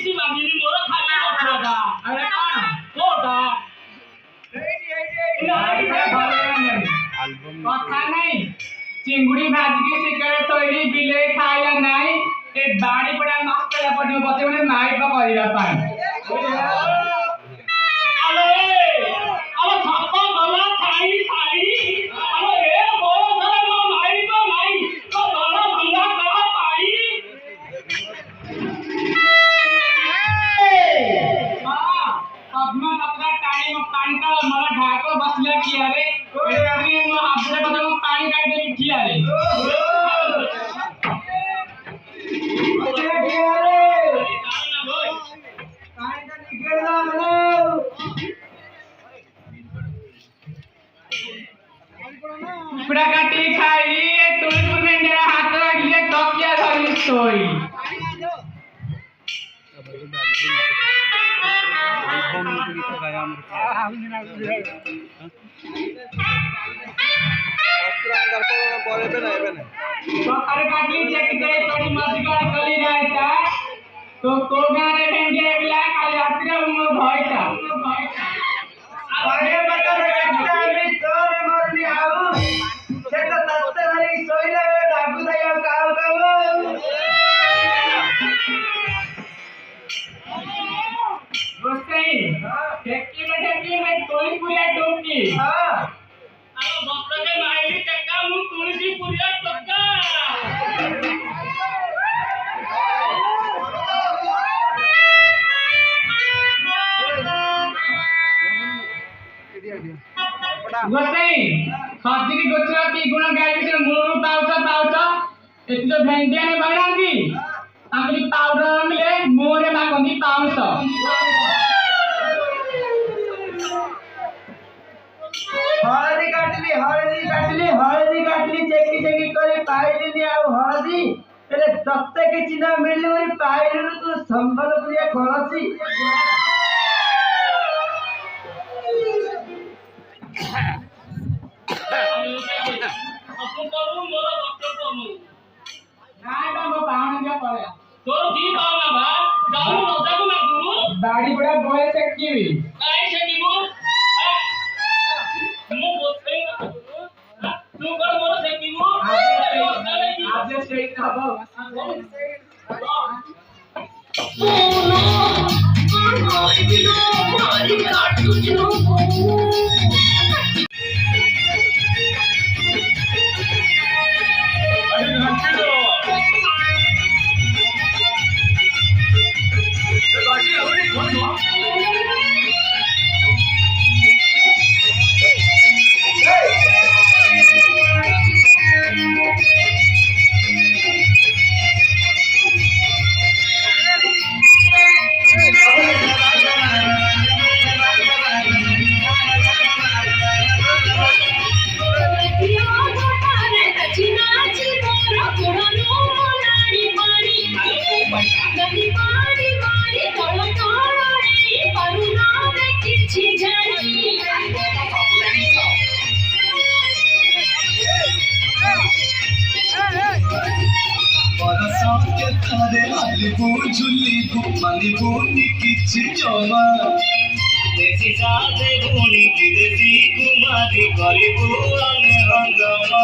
କିଛି ମାଗିନି ମୋର ଖାଲି କଥାଟା ଆରେ କଣ କୋଟା କଥା ନାହିଁ ଚିଙ୍ଗୁଡ଼ି ଭାଜିକି ଶିକାରେ ତୋଳି ବିଲେ ଖାଇଲା ନାହିଁ ଏ ବାଡ଼ି ପଡ଼ା ମାଷ୍ଟର ପଡ଼ିବ ବସେ ମାନେ ମାଇପ କରିବା ପାଇଁ ଆଲୋ ଆଲୋ ଛପ ଗଲା ଛାଇ ଛାଇ ଆଲୋ ଏ ବୋଳ ଧର ମୋ ମାଇପ ନାହିଁ ତ ଦଳ ଭଙ୍ଗା କହ ପାଇ पद्मा पत्रा टाणी में पानी का मला ढाको बसले किया रे एतनी में हाबरे बदे में पानी काट दे किया रे किया रे पानी का निकलना हेलो कुड़ा काटी खाई तुलपुर में मेरा हाथ रख लिए टोकिया धरी सोई तो गारे भेंगे बिला काली यात्रा में भइता अरे बता रे मी तोर मरनी आऊ से तो तत्ते वाली सोइले लागू दया काऊ काऊ गोसाई टेकी में तोली पुरिया टोकी हां आलो बक्का के माइली टक्का मु तुलसी पुरिया टक्का गोसाई खादी गोचरा की गुण गाय के मोरू पाउचा एति तो भेंडिया ने बनांदी आंकली पाउडर मिले मोरे मा कंदी पाउच हळदी काटली चेकी करे पाइली आ हळदी एले दत्ते के चिन्ह मिलले ओरी पाइलु तू संबलपुरिया खळसी अपु करू मोर डॉक्टर करू नाय बाबा पाहन जा पड़े तो की पावना बा जाऊ रोजा को लागू दाढ़ी बड़ा बोले से की काई से कीबू मु बोलते ना तू कर मोर से कीबू आज से खाबो मारी काटू जो देसी साथे गुणी देसी कुमारी करिबू हंगमा